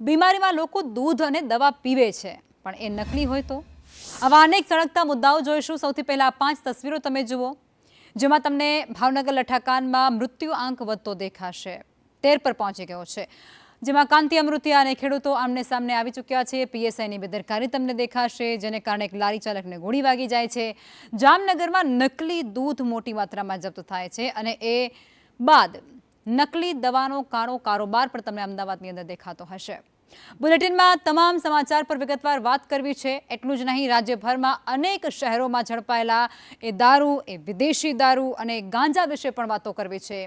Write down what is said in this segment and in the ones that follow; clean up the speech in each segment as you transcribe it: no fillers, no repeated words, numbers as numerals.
બીમારીમાં લોકો દૂધ અને દવા પીવે છે, પણ એ નકલી હોય તો? આવા અનેક સળગતા મુદ્દાઓ જોઈશું. સૌથી પહેલા 5 તસવીરો તમે જુઓ, જેમાં તમને ભાવનગર લઠ્ઠાકાંડમાં મૃત્યુ આંક વધતો દેખાશે. 13 પર પહોંચી ગયો છે, જેમાં કાંતિ અમૃતિયા અને ખેડૂતો આમને સામને આવી ચૂક્યા છે. પીએસઆઈની બેદરકારી તમને દેખાશે, જેને કારણે એક લારી ચાલકને ગોળી વાગી જાય છે. જામનગરમાં નકલી દૂધ મોટી માત્રામાં જપ્ત થાય છે અને એ બાદ નકલી દવાનો કાળો કારોબાર પણ તમને અમદાવાદની અંદર દેખાતો હશે. બુલેટિનમાં તમામ સમાચાર પર વિગતવાર વાત કરવી છે. એટલું જ નહીં, રાજ્યભરમાં અનેક શહેરોમાં ઝડપાયેલા એ દારૂ, એ વિદેશી દારૂ અને ગાંજા વિશે પણ વાતો કરવી છે.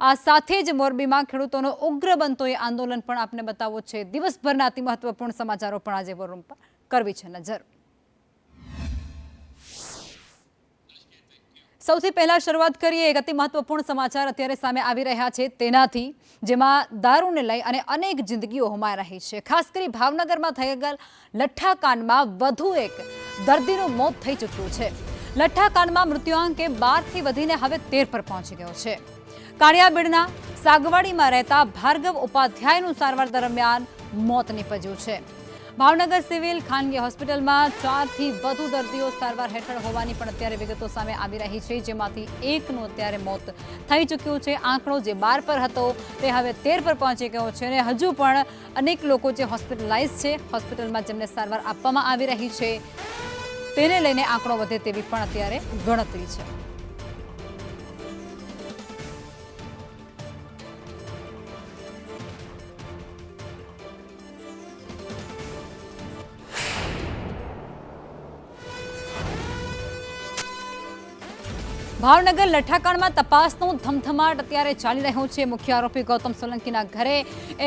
આ સાથે જ મોરબીમાં ખેડૂતોનો ઉગ્ર બનતો એ આંદોલન પણ આપને બતાવવો છે. દિવસભરના અતિ મહત્વપૂર્ણ સમાચારો પણ આજે વોર રૂમ પર કરવી છે નજર. સૌથી પહેલા શરૂઆત કરીએ એક અતિ મહત્વપૂર્ણ સમાચાર અત્યારે સામે આવી રહ્યા છે તેનાથી, જેમાં દારૂને લઈ અને અનેક જિંદગીઓ હોમાઈ રહી છે. ખાસ કરી ભાવનગરમાં થયેલા લઠ્ઠાકાંડમાં વધુ એક દર્દીનું મોત થઈ ચૂક્યું છે. લઠ્ઠાકાંડમાં મૃત્યુઆંક 12થી વધીને હવે 13 પર પહોંચી ગયો છે. કાળિયાબીડના સાગવાડીમાં રહેતા ભાર્ગવ ઉપાધ્યાયનું સારવાર દરમિયાન મોત નીપજ્યું છે. ભાવનગર સિવિલ ખાનગી હોસ્પિટલમાં 4થી વધુ દર્દીઓ સારવાર હેઠળ હોવાની પણ અત્યારે વિગતો સામે આવી રહી છે, જેમાંથી એકનું અત્યારે મોત થઈ ચૂક્યું છે. આંકડો જે 12 પર હતો તે હવે 13 પર પહોંચી ગયો છે અને હજુ પણ અનેક લોકો જે હોસ્પિટલાઇઝ છે, હોસ્પિટલમાં જેમને સારવાર આપવામાં આવી રહી છે, તેને લઈને આંકડો વધે તેવી પણ અત્યારે ગણતરી છે. ભાવનગર લઠ્ઠાકાંડમાં તપાસનો ધમધમાટ અત્યારે ચાલી રહ્યો છે. મુખ્ય આરોપી ગૌતમ સોલંકીના ઘરે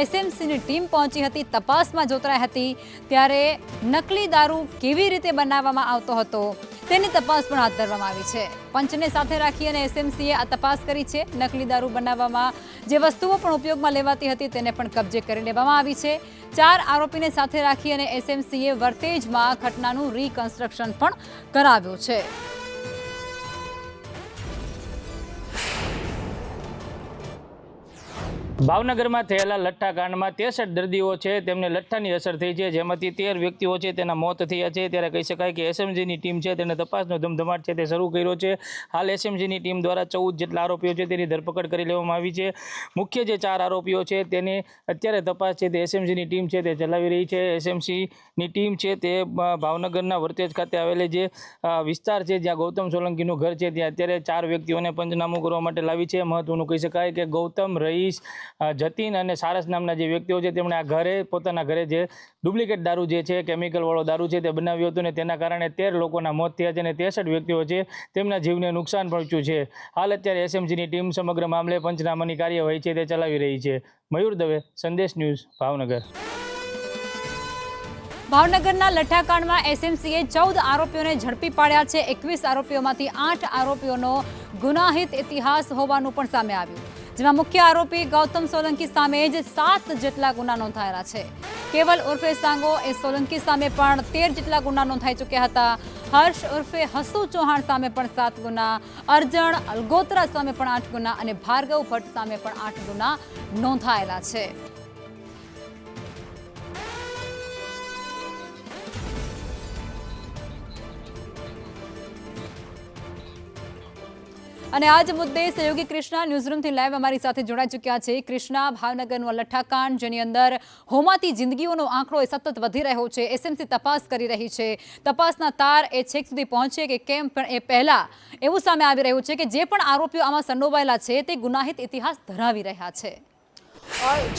એસએમસીની ટીમ પહોંચી હતી, તપાસમાં જોતરાઈ હતી. ત્યારે નકલી દારૂ કેવી રીતે બનાવવામાં આવતો હતો તેની તપાસ પણ હાથ ધરવામાં આવી છે. પંચને સાથે રાખી અને એસએમસીએ આ તપાસ કરી છે. નકલી દારૂ બનાવવામાં જે વસ્તુઓ પણ ઉપયોગમાં લેવાતી હતી તેને પણ કબજે કરી લેવામાં આવી છે. 4 આરોપીને સાથે રાખી અને એસએમસીએ વર્તેજમાં ઘટનાનું રીકન્સ્ટ્રક્શન પણ કરાવ્યું છે. ભાવનગરમાં થયેલા લઠ્ઠાકાંડમાં 63 દર્દીઓ છે તેમને લઠ્ઠાની અસર થઈ છે, જેમાંથી 13 વ્યક્તિઓ છે તેના મોત થયા છે. ત્યારે કહી શકાય કે એસએમજીની ટીમ છે તેને તપાસનો ધમધમાટ છે તે શરૂ કર્યો છે. હાલ એસએમજીની ટીમ દ્વારા 14 જેટલા આરોપીઓ છે તેની ધરપકડ કરી લેવામાં આવી છે. મુખ્ય જે 4 આરોપીઓ છે તેની અત્યારે તપાસ છે તે એસએમજીની ટીમ છે તે ચલાવી રહી છે. એસએમસીની ટીમ છે તે ભાવનગરના વર્તેજ ખાતે આવેલી જે વિસ્તાર છે જ્યાં ગૌતમ સોલંકીનું ઘર છે ત્યાં અત્યારે 4 વ્યક્તિઓને પંચનામું કરવા માટે લાવી છે. મહત્વનું કહી શકાય કે ગૌતમ, રહીશ, જતીન અને સારસ નામના જે વ્યક્તિઓ છે તેમણે આ ઘરે પોતાના ઘરે જે ડુપ્લિકેટ દારૂ જે છે, કેમિકલ વાળો દારૂ છે તે બનાવ્યો હતો ને તેના કારણે 13 લોકોના મોત થયા છે અને 63 વ્યક્તિઓ છે તેમના જીવને નુકસાન પહોંચ્યું છે. હાલ અત્યારે એસએમજીની ટીમ સમગ્ર મામલે પંચનામાની કાર્યવાહી છે તે ચલાવી રહી છે. મયુર દવે, સંદેશ ન્યૂઝ, ભાવનગર. ભાવનગરના લઠ્ઠાકાંડમાં એસએમસીએ 14 આરોપીઓને ઝડપી પાડ્યા છે. 21 આરોપીઓમાંથી 8 આરોપીઓનો ગુનાહિત ઇતિહાસ હોવાનું પણ સામે આવ્યું, જેમાં મુખ્ય આરોપી ગૌતમ સોલંકી સામે જ 7 જેટલા ગુના નોંધાયેલા છે. કેવલ ઉર્ફે સાંગો એ સોલંકી સામે પણ 13 જેટલા ગુના નોંધાઈ ચૂક્યા હતા. હર્ષ ઉર્ફે હસુ ચૌહાણ સામે પણ 7 ગુના, અર્જણ અલગોત્રા સામે પણ 8 ગુના અને ભાર્ગવ ભટ્ટ સામે પણ 8 ગુના નોંધાયેલા છે. અને આ જ મુદ્દે સહયોગી કૃષ્ણા ન્યૂઝરૂમથી લાઈવ અમારી સાથે જોડાઈ ચૂક્યા છે. કૃષ્ણા, ભાવનગરનું લઠ્ઠાકાંડ જેની અંદર હોમાતી જિંદગીઓનો આંકડો એ સતત વધી રહ્યો છે. એસએમસી તપાસ કરી રહી છે. તપાસના તાર એ છેક સુધી પહોંચે કે કેમ, પણ એ પહેલા એવું સામે આવી રહ્યું છે કે જે પણ આરોપીઓ આમાં સંડોવાયેલા છે તે ગુનાહિત ઇતિહાસ ધરાવી રહ્યા છે.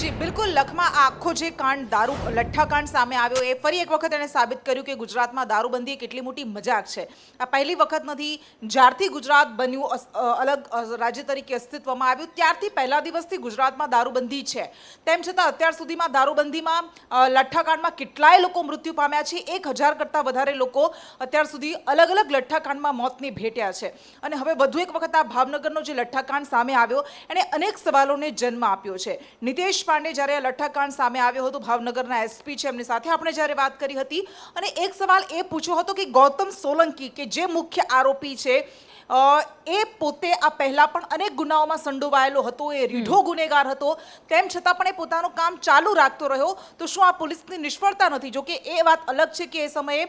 જી બિલકુલ, લખમાં આખો જે કાંડ દારૂ લઠ્ઠાકાંડ સામે આવ્યો એ ફરી એક વખત એણે સાબિત કર્યું કે ગુજરાતમાં દારૂબંધી કેટલી મોટી મજાક છે. આ પહેલી વખત નથી. જ્યારથી ગુજરાત બન્યું, અલગ રાજ્ય તરીકે અસ્તિત્વમાં આવ્યું, ત્યારથી પહેલા દિવસથી ગુજરાતમાં દારૂબંધી છે. તેમ છતાં અત્યાર સુધીમાં દારૂબંધીમાં લઠ્ઠાકાંડમાં કેટલાય લોકો મૃત્યુ પામ્યા છે. 1000 કરતાં વધારે લોકો અત્યાર સુધી અલગ અલગ લઠ્ઠાકાંડમાં મોતને ભેટ્યા છે. અને હવે વધુ એક વખત આ ભાવનગરનો જે લઠ્ઠાકાંડ સામે આવ્યો એણે અનેક સવાલોને જન્મ આપ્યો છે. નિતેશ પાંડે જ્યારે આ લઠ્ઠાકાંડ સામે આવ્યો હતો, ભાવનગરના એસપી છે, એમની સાથે આપણે જ્યારે વાત કરી હતી અને એક સવાલ એ પૂછ્યો હતો કે ગૌતમ સોલંકી કે જે મુખ્ય આરોપી છે, એ પોતે આ પહેલા પણ અનેક ગુનાઓમાં સંડોવાયેલો હતો, એ રીઢો ગુનેગાર હતો, તેમ છતાં પણ એ પોતાનું કામ ચાલુ રાખતો રહ્યો. તો શું આ પોલીસની નિષ્ફળતા નથી? જો કે એ વાત અલગ છે કે એ સમયે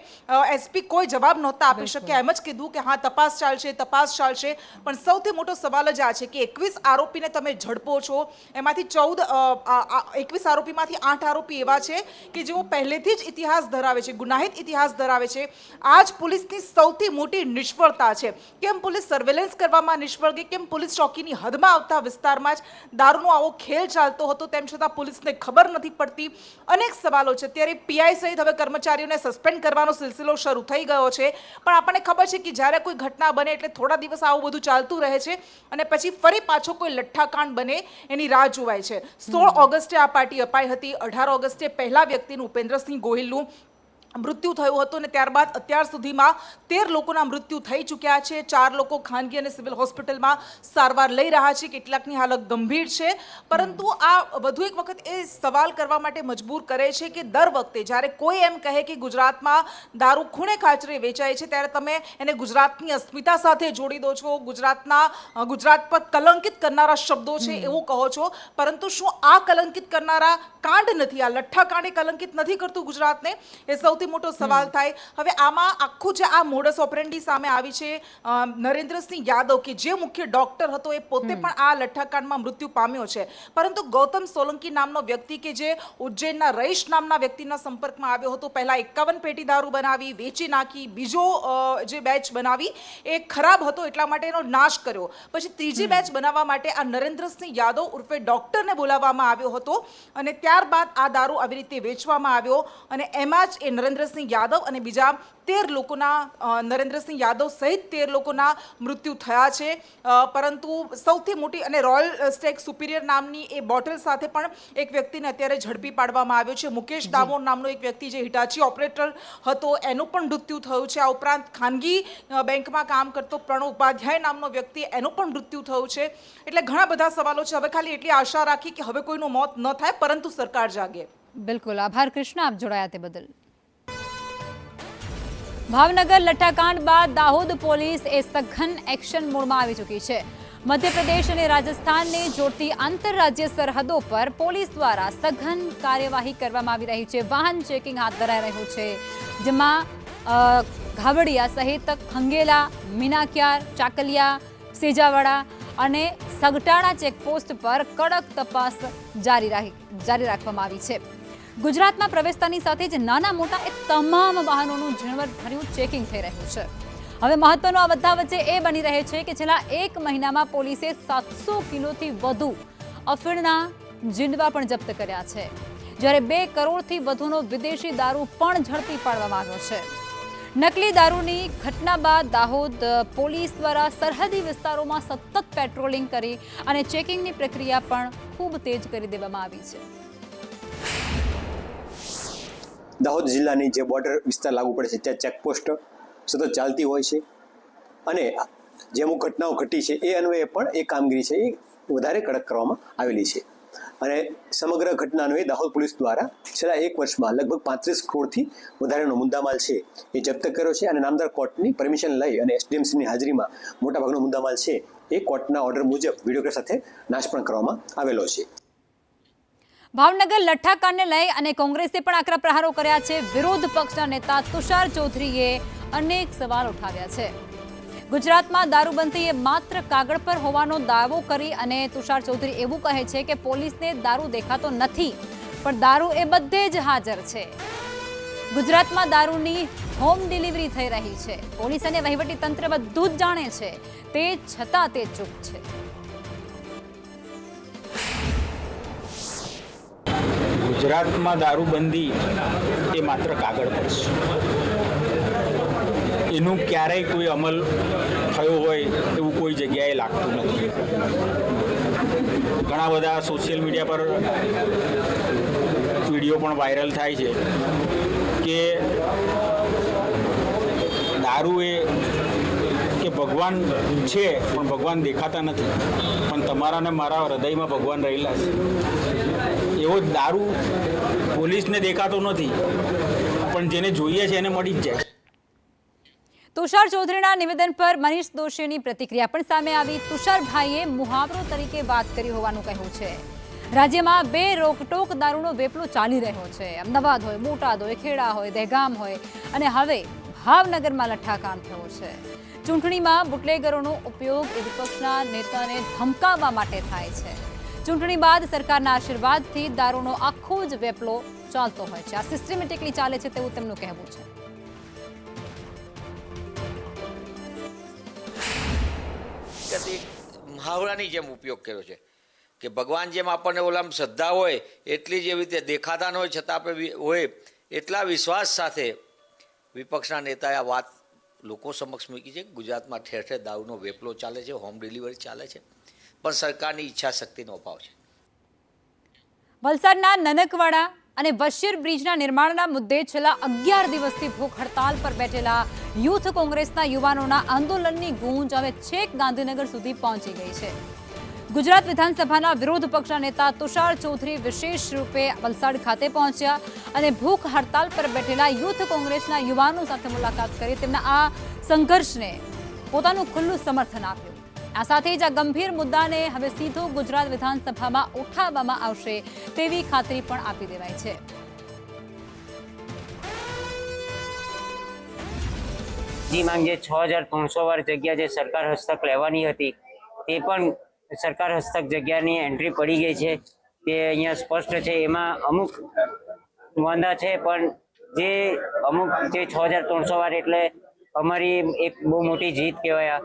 એસપી કોઈ જવાબ નહોતા આપી શક્યા, એમ જ કીધું કે હા તપાસ ચાલશે. પણ સૌથી મોટો સવાલ જ આ છે કે 21 આરોપીને તમે ઝડપો છો, એમાંથી 21 આરોપીમાંથી 8 આરોપી એવા છે કે જેઓ પહેલેથી જ ઇતિહાસ ધરાવે છે, ગુનાહિત ઇતિહાસ ધરાવે છે. આ જ પોલીસની સૌથી મોટી નિષ્ફળતા છે. કેમ પોલીસ સર્વેલન્સ કરવામાં નિષ્ફળ ગઈ? કેમ પોલીસ ચોકીની હદમાં આવતા વિસ્તારમાં જ દારૂનો આવો ખેલ ચાલતો હતો, તેમ છતાં પોલીસને ખબર નથી પડતી? અનેક સવાલો છે. ત્યારે પીઆઈ સહિત હવે કર્મચારીઓને સસ્પેન્ડ કરવાનો સિલસિલો શરૂ થઈ ગયો છે. પણ આપણને ખબર છે કે જ્યારે કોઈ ઘટના બને એટલે થોડા દિવસ આવું બધું ચાલતું રહે છે અને પછી ફરી પાછો કોઈ લઠ્ઠાકાંડ બને એની રાહ જોવાય છે. 16 ઓગસ્ટે આ પાર્ટી અપાઈ હતી. 18 ઓગસ્ટે પહેલા વ્યક્તિનું, ઉપેન્દ્રસિંહ ગોહિલનું મૃત્યુ થયું હતું અને ત્યારબાદ અત્યાર સુધીમાં 13 લોકોના મૃત્યુ થઈ ચૂક્યા છે. 4 લોકો ખાનગી અને સિવિલ હોસ્પિટલમાં સારવાર લઈ રહ્યા છે, કેટલાકની હાલત ગંભીર છે. પરંતુ આ વધુ એક વખત એ સવાલ કરવા માટે મજબૂર કરે છે કે દર વખતે જ્યારે કોઈ એમ કહે કે ગુજરાતમાં દારૂ ખૂણે ખાચરે વેચાય છે, ત્યારે તમે એને ગુજરાતની અસ્મિતા સાથે જોડી દો છો, ગુજરાત પર કલંકિત કરનારા શબ્દો છે એવું કહો છો. પરંતુ શું આ કલંકિત કરનારા કાંડ નથી? આ લઠ્ઠાકાંડ કલંકિત નથી કરતું ગુજરાતને? એ સૌથી મોટો સવાલ થાય. હવે આમાં આખું જે આ મોડસ ઓપરેન્ડી સામે આવી છે, નરેન્દ્રસિંહ યાદવ કે જે મુખ્ય ડોક્ટર હતો, એ પોતે પણ આ લઠ્ઠાકાંડમાં મૃત્યુ પામ્યો છે. પરંતુ ગૌતમ સોલંકી નામનો વ્યક્તિ કે જે ઉજ્જૈનના રઈશ નામના વ્યક્તિના સંપર્કમાં આવ્યો હતો, પહેલા 51 પેટી દારૂ બનાવી, વેચી નાખી, બીજો જે બેચ બનાવી એ ખરાબ હતો એટલા માટે એનો નાશ કર્યો. પછી ત્રીજી બેચ બનાવવા માટે આ નરેન્દ્રસિંહ યાદવ ઉર્ફે ડોક્ટરને બોલાવવામાં આવ્યો હતો અને ત્યારબાદ આ દારૂ આવી રીતે વેચવામાં આવ્યો અને એમાં જ એ નરેન્દ્રસિંહ યાદવ અને બીજા 13 લોકોના, નરેન્દ્રસિંહ યાદવ સહિત 13 લોકોના મૃત્યુ થયા છે. પરંતુ સૌથી મોટી અને રોયલ સ્ટેક સુપિરિયર નામની એ બોટલ સાથે પણ એક વ્યક્તિને અત્યારે ઝડપી પાડવામાં આવ્યો છે. મુકેશ ડામોર નામનો એક વ્યક્તિ જે હિટાચી ઓપરેટર હતો એનું પણ મૃત્યુ થયું છે. આ ઉપરાંત ખાનગી બેંકમાં કામ કરતો પ્રણવ ઉપાધ્યાય નામનો વ્યક્તિ, એનું પણ મૃત્યુ થયું છે. એટલે ઘણા બધા સવાલો છે. હવે ખાલી એટલી આશા રાખી કે હવે કોઈનું મોત ન થાય, પરંતુ સરકાર જાગે. બિલકુલ. આભાર કૃષ્ણ, આપ જોડાયા તે બદલ. ભાવનગર લઠ્ઠાકાંડ બાદ દાહોદ પોલીસ એ સઘન એક્શન મોડમાં આવી ચૂકી છે. મધ્યપ્રદેશ અને રાજસ્થાનને જોડતી આંતરરાજ્ય સરહદો પર પોલીસ દ્વારા સઘન કાર્યવાહી કરવામાં આવી રહી છે. વાહન ચેકિંગ હાથ ધરાઈ રહ્યું છે, જેમાં ઘાવડિયા સહિત ખંગેલા, મીનાક્યાર, ચાકલિયા, સેજાવાડા અને સગટાણા ચેકપોસ્ટ પર કડક તપાસ જારી રાખવામાં આવી છે. ગુજરાતમાં પ્રવેશતાની સાથે જ નાના મોટા એ તમામ વાહનોનું ઝીણવટભર્યું ચેકિંગ થઈ રહ્યું છે. હવે મહત્વનું આ બધા વચ્ચે એ બની રહે છે કે છેલ્લા 1 મહિનામાં પોલીસે 700 કિલોથી વધુ અફીણના જીંડવા પણ જપ્ત કર્યા છે, જ્યારે 2 કરોડથી વધુનો વિદેશી દારૂ પણ ઝડપી પાડવામાં આવ્યો છે. નકલી દારૂની ઘટના બાદ દાહોદ પોલીસ દ્વારા સરહદી વિસ્તારોમાં સતત પેટ્રોલિંગ કરી અને ચેકિંગની પ્રક્રિયા પણ ખૂબ તેજ કરી દેવામાં આવી છે. દાહોદ જિલ્લાની જે બોર્ડર વિસ્તાર લાગુ પડે છે ત્યાં ચેકપોસ્ટ સતત ચાલતી હોય છે અને જે અમુક ઘટનાઓ ઘટી છે એ અન્વયે પણ એ કામગીરી છે એ વધારે કડક કરવામાં આવેલી છે. અને સમગ્ર ઘટના અન્વયે દાહોદ પોલીસ દ્વારા છેલ્લા 1 વર્ષમાં લગભગ 35 કરોડથી વધારેનો મુદ્દામાલ છે એ જપ્ત કર્યો છે અને નામદાર કોર્ટની પરમિશન લઈ અને એસડીએમસીની હાજરીમાં મોટાભાગનો મુદ્દામાલ છે એ કોર્ટના ઓર્ડર મુજબ વિડીયોગ્રાફ સાથે નાશ પણ કરવામાં આવેલો છે. ભાવનગર લઠ્ઠાકાંડને લઈ અને કોંગ્રેસે પણ આકરા પ્રહારો કર્યા છે. વિરોધ પક્ષના નેતા તુષાર ચૌધરીએ અનેક સવાલ ઉઠાવ્યા છે. ગુજરાતમાં દારૂબંધી એ માત્ર કાગળ પર હોવાનો દાવો કરી અને તુષાર ચૌધરી એવું કહે છે કે પોલીસને દારૂ દેખાતો નથી, પણ દારૂ એ બધે જ હાજર છે. ગુજરાતમાં દારૂની હોમ ડિલિવરી થઈ રહી છે. પોલીસ અને વહીવટી તંત્ર બધું જ જાણે છે, તે છતાં તે ચૂપ છે. ગુજરાતમાં દારૂબંધી એ માત્ર કાગળ પર છે. એનું ક્યારેય કોઈ અમલ થયો હોય એવું કોઈ જગ્યાએ લાગતું નથી. ઘણા બધા સોશિયલ મીડિયા પર વિડીયો પણ વાયરલ થાય છે કે દારૂ એ કે ભગવાન છે પણ ભગવાન દેખાતા નથી, પણ તમારા ને મારા હૃદયમાં ભગવાન રહેલા છે. એવો દારૂ પોલીસને દેખાતો નથી, પણ જેને જોઈએ છે એને મળી જ જાય. તુષાર ચૌધરીના નિવેદન પર મનીષ દોશીની પ્રતિક્રિયા પણ સામે આવી. તુષારભાઈએ મુહાવરો તરીકે વાત કરી હોવાનું કહ્યું છે. રાજ્યમાં બે રોકટોક દારૂનો વેપલો ચાલી રહ્યો છે. અમદાવાદ હોય, બોટાદ હોય, ખેડા હોય, દહેગામ હોય અને હવે ભાવનગરમાં લઠ્ઠાકાંડ થયો છે. ચૂંટણીમાં બુટલેગરોનો ઉપયોગ એ વિપક્ષના નેતાને ધમકાવવા માટે થાય છે. ચૂંટણી બાદ સરકારના આશીર્વાદથી દારૂનો આખો જ વેપલો ચાલતો હોય છે. આ સિસ્ટમેટિકલી ચાલે છે તેવું તેમનું કહેવું છે. મહાવરાની જેમ ઉપયોગ કર્યો છે કે ભગવાન જેમ આપણને ઓલામ શ્રદ્ધા હોય એટલી જ એવી રીતે દેખાતા ન હોય છતાં આપણે હોય એટલા વિશ્વાસ સાથે વિપક્ષના નનેતાએ આ વાત લોકો સમક્ષ મૂકી છે. ગુજરાતમાં ઠેર ઠેર દારૂનો વેપલો ચાલે છે, હોમ ડિલિવરી ચાલે છે, પણ સરકારની ઈચ્છા શક્તિનો અભાવ છે. વલસાડના નનકવાડા અને બશીર બ્રિજના નિર્માણના મુદ્દે છેલ્લા 11 દિવસથી ભૂખ હડતાલ પર બેઠેલા યુથ કોંગ્રેસના યુવાનોના આંદોલનની ગૂંજ હવે છેક ગાંધીનગર સુધી પહોંચી ગઈ છે. ગુજરાત વિધાનસભાના વિરોધ પક્ષના નેતા તુષાર ચૌધરી વિશેષ રૂપે વલસાડ ખાતે પહોંચ્યા અને ભૂખ હડતાલ પર બેઠેલા યુથ કોંગ્રેસના યુવાનો સાથે મુલાકાત કરી તેમના આ સંઘર્ષને પોતાનું ખુલ્લું સમર્થન આપ્યું. આ સાથે જ આ ગંભીર મુદ્દાને હવે સીધો ગુજરાત વિધાનસભામાં ઉઠાવવામાં આવશે તેવી ખાતરી પણ આપી દેવાઈ છે. જી માંગ જે 6300 વાર જગ્યા જે સરકાર હસ્તક લેવાની હતી તે પણ સરકાર હસ્તક જગ્યાની એન્ટ્રી પડી ગઈ છે. તે અહીંયા સ્પષ્ટ છે. એમાં અમુક વાંધા છે પણ જે અમુક જે 6300 વાર એટલે અમારી એક બહુ મોટી જીત કહેવાય.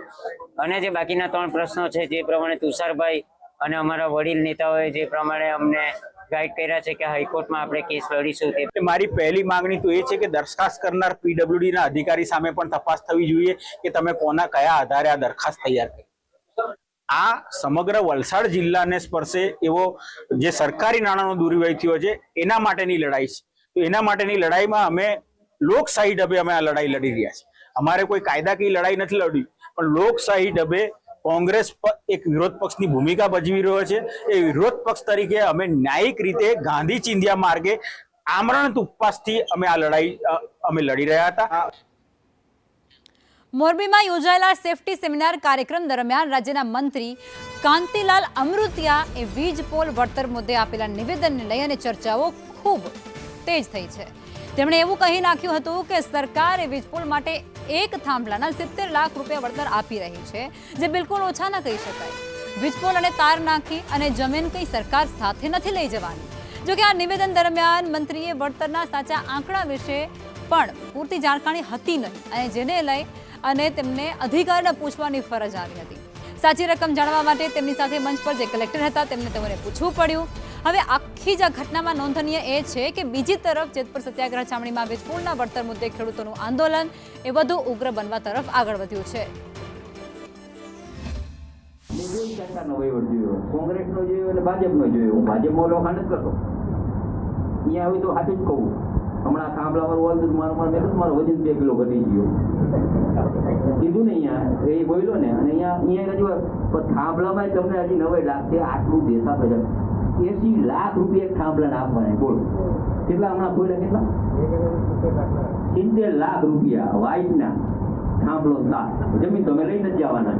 અને જે બાકીના 3 પ્રશ્નો છે જે પ્રમાણે તુષારભાઈ અને અમારા વડીલ નેતાઓએ જે પ્રમાણે અમને ગાઈડ કર્યા છે કે હાઈકોર્ટમાં આપણે કેસ લડીશું. તે મારી પહેલી માંગણી તો એ છે કે દરખાસ્ત કરનાર પીડબ્લ્યુડીના અધિકારી સામે પણ તપાસ થવી જોઈએ કે તમે કોના કયા આધારે આ દરખાસ્ત તૈયાર કરી. આ સમગ્ર વલસાડ જિલ્લાને સ્પર્શે એવો જે સરકારી નાણાંનો દુર્વ્યય થયો છે એના માટેની લડાઈ છે. તો એના માટેની લડાઈમાં અમે લોકશાહી ઢબે અમે આ લડાઈ લડી રહ્યા છીએ. અમારે કોઈ કાયદાકીય લડાઈ નથી લડવી, પણ લોકશાહી ઢબે કોંગ્રેસ એક વિરોધ પક્ષની ભૂમિકા ભજવી રહ્યો છે. એ વિરોધ પક્ષ તરીકે અમે ન્યાયિક રીતે ગાંધી ચિંધ્યા માર્ગે આમરણ ઉપવાસથી અમે આ લડાઈ અમે લડી રહ્યા હતા. મોરબીમાં યોજાયેલા સેફટી સેમિનાર કાર્યક્રમ દરમિયાન રાજ્યના મંત્રી કાંતિલાલ અમૃતિયા એ વીજ પોલ વળતર મુદ્દે આપેલા નિવેદનને લઈ અને ચર્ચાઓ ખૂબ તેજ થઈ છે. તેમણે એવું કહી નાખ્યું હતું કે સરકાર એ વીજપોલ માટે એક થાંભલાના 70 લાખ રૂપિયા વળતર આપી રહી છે, જે બિલકુલ ઓછા ન કહી શકાય. વીજપોલ અને તાર નાખી અને જમીન કઈ સરકાર સાથે નથી લઈ જવાની. જોકે આ નિવેદન દરમિયાન મંત્રીએ વળતરના સાચા આંકડા વિશે પણ પૂરતી જાણકારી હતી નહીં અને જેને લઈ અને તેમને અધિકારીને પૂછવાની ફરજ આવી હતી. સાચી રકમ જાણવા માટે તેમની સાથે મંચ પર જે કલેક્ટર હતા તેમને તેમને પૂછવું પડ્યું. હવે આખી જ ઘટનામાં નોંધનીય એ છે કે બીજી તરફ જેતપુર સત્યાગ્રહ છાવણીમાં વીજપોલના વળતર મુદ્દે ખેડૂતોનું આંદોલન એ વધુ ઉગ્ર બનવા તરફ આગળ વધ્યું છે. કોંગ્રેસનો જોયો અને ભાજપનો જોયો. હું ભાજપમાં લોખા નથી કરતો. અહીંયા આવી તો સાચું જ કહું. હમણાં થાંભલા વાળું મારું વજન 2 કિલો ઘટી ગયો કીધું ને અહીંયા એ બોલ્યો ને. અને અહીંયા હજુ થાંભલામાં તમને હજી 90 લાખ છે. આટલું દેશા બજાર 80 લાખ રૂપિયા થાંભલાને આપવાના. બોલો કેટલા હમણાં બોલ્યા? કેટલા? 70 લાખ રૂપિયા વાઇટના થાંભલો તાર. જમીન તમે લઈ નથી જવાના.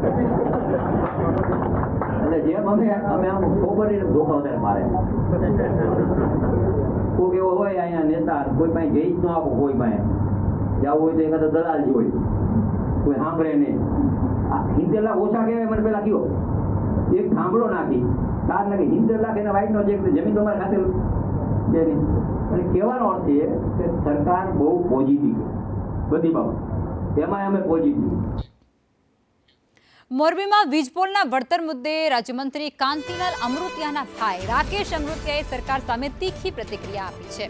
એટલે જેમ અમે આમ ખબર ધોખા વધારે મારે. કોઈ એવો હોય અહીંયા નેતા, કોઈ પાસે જઈ જ ન આપો. કોઈ પાસે જવું હોય તો એકાદ દલાલ જ હોય, કોઈ સાંભળે નહીં. 70 લાખ ઓછા કહેવાય. મને પેલા કયો એક થાંભલો નાખી તાર નાખી 70 લાખ એના વાઇટનો ચેક. જમીન તમારે ખાતે છે નહીં. અને કહેવાનો અર્થ એ કે સરકાર બહુ પોઝિટિવ બધી બાબત, એમાં અમે પોઝિટિવ. મોરબીમાં વીજપોલના વળતર મુદ્દે રાજ્યમંત્રી કાંતિલાલ અમૃતિયાના ભાઈ રાકેશ અમૃતિયાએ સરકાર સામે તીખી પ્રતિક્રિયા આપી છે.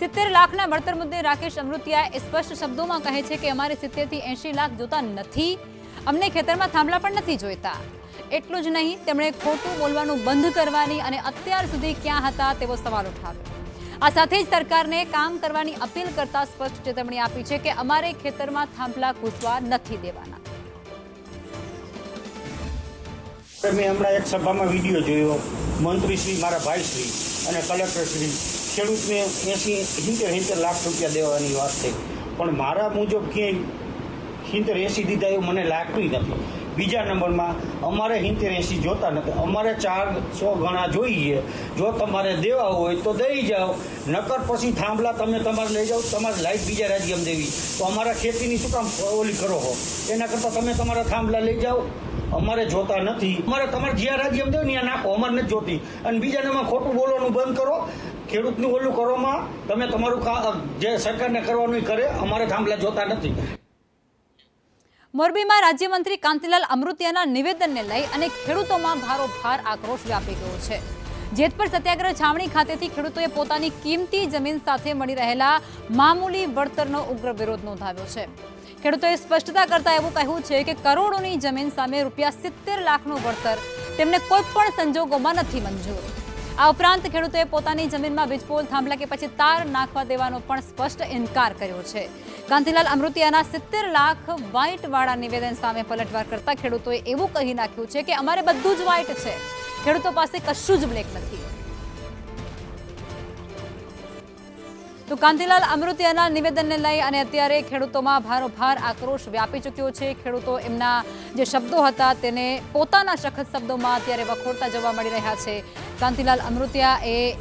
70 લાખના વળતર મુદ્દે રાકેશ અમૃતિયા સ્પષ્ટ શબ્દોમાં કહે છે કે અમારે 70 થી 80 લાખ જોતા નથી. અમને ખેતરમાં થાંભલા પણ નથી જોઈતા. એટલું જ નહીં, તેમણે ખોટું બોલવાનું બંધ કરવાની અને અત્યાર સુધી ક્યાં હતા તેવો સવાલ ઉઠાવ્યો. આ સાથે જ સરકારને કામ કરવાની અપીલ કરતા સ્પષ્ટ ચેતવણી આપી છે કે અમારે ખેતરમાં થાંભલા ઘૂસવા નથી દેવાના. મેં હમણાં એક સભામાં વિડીયો જોયો. મંત્રીશ્રી, મારા ભાઈશ્રી અને કલેક્ટરશ્રી ખેડૂતને 80-70 લાખ રૂપિયા દેવાની વાત થઈ. પણ મારા મુજબ ક્યાંય 80 દીધા એવું મને લાગતું નથી. બીજા નંબરમાં અમારે 80 જોતા નથી, અમારે 400 ગણા જોઈએ. જો તમારે દેવા હોય તો દઈ જાઓ, નકર પછી થાંભલા તમે તમારે લઈ જાઓ, તમારે લાઈટ બીજા રાજ્યમાં દેવી તો અમારા ખેતીની શું કામ ઓલી કરો હો? એના કરતાં તમે તમારા થાંભલા લઈ જાઓ, અમારે જોતા નથી. અમારે તમારે જ્યાં રાજ્યમાં દેવું ને ત્યાં નાખો, અમારે નથી જોતી. અને બીજા નંબરમાં ખોટું બોલવાનું બંધ કરો, ખેડૂતનું ઓલું કરવામાં તમે તમારું જે સરકારને કરવાનું કરે, અમારે થાંભલા જોતા નથી. મોરબીમાં રાજ્યમંત્રી કાંતિલાલ અમૃતિયાના નિવેદનને લઈ અને ખેડૂતોમાં ભારોભાર આક્રોશ વ્યાપી ગયો છે. જેતપુર સત્યાગ્રહ છાવણી ખાતેથી ખેડૂતોએ પોતાની કિંમતી જમીન સાથે મળી રહેલા મામૂલી વળતરનો ઉગ્ર વિરોધ નોંધાવ્યો છે. ખેડૂતોએ સ્પષ્ટતા કરતા એવું કહ્યું છે કે કરોડોની જમીન સામે ₹70 લાખનું વળતર તેમને કોઈ પણ સંજોગોમાં નથી મંજૂર. આ ઉપરાંત ખેડૂતોએ પોતાની જમીનમાં વીજપોલ, થાંભલા કે પછી તાર નાખવા દેવાનો પણ સ્પષ્ટ ઇનકાર કર્યો છે. કાંતિલાલ અમૃતિયાના 70 લાખ વ્હાઇટવાળા નિવેદન સામે પલટવાર કરતા ખેડૂતોએ એવું કહી નાખ્યું છે કે અમારે બધું જ વ્હાઇટ છે, ખેડૂતો પાસે કશું જ બ્લેક નથી. તો કાંતિલાલ અમૃતિયાના નિવેદનને લઈ અને અત્યારે ખેડૂતોમાં ભારોભાર આક્રોશ વ્યાપી ચૂક્યો છે. ખેડૂતો એમના જે શબ્દો હતા તેને પોતાના સખત શબ્દોમાં અત્યારે વખોડતા જોવા મળી રહ્યા છે. કાંતિલાલ અમૃતિયા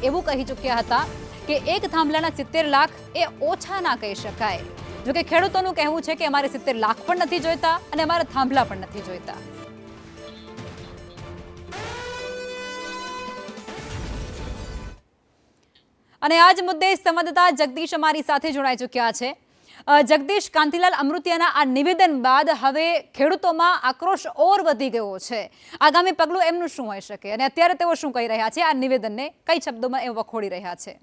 એવું કહી ચૂક્યા હતા કે એક થાંભલાના 70 લાખ એ ઓછા ના કહી શકાય. જોકે ખેડૂતોનું કહેવું છે કે અમારે 70 લાખ પણ નથી જોઈતા અને અમારે થાંભલા પણ નથી જોઈતા. અને આ જ મુદ્દે સંવાદદાતા જગદીશ અમારી સાથે જોડાઈ ચૂક્યા છે. જગદીશ, કાંતિલાલ અમૃતિયાના આ નિવેદન બાદ હવે ખેડૂતોમાં આક્રોશ ઓર વધી ગયો છે. આગામી પગલું એમનું શું હોઈ શકે અને અત્યારે તેઓ શું કહી રહ્યા છે? આ નિવેદનને કઈ શબ્દોમાં એ વખોડી રહ્યા છે?